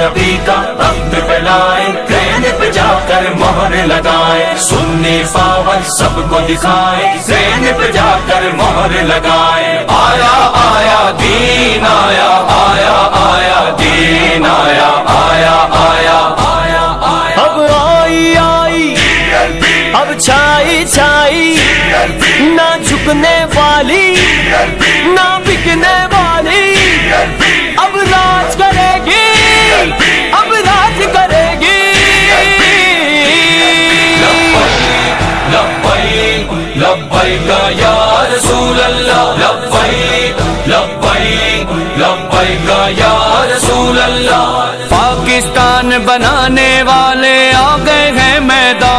نبی کا وقت پہ لائے، ٹرین پہ جا کر مہر لگائے، سنی پاور سب کو دکھائے، ٹرین پہ جا کر مہر لگائے۔ آیا آیا دین آیا، آیا آیا دین آیا، آیا آیا آیا آیا۔ اب آئی آئی اب چھائی چھائی، نہ جھکنے والی نہ بکنے والی، اب راج کرے گی، اب راج کرے گی۔ لبیک لبیک یا رسول اللہ، لبیک لبیک لبیک یا رسول اللہ۔ پاکستان بنانے والے آ گئے ہیں میدان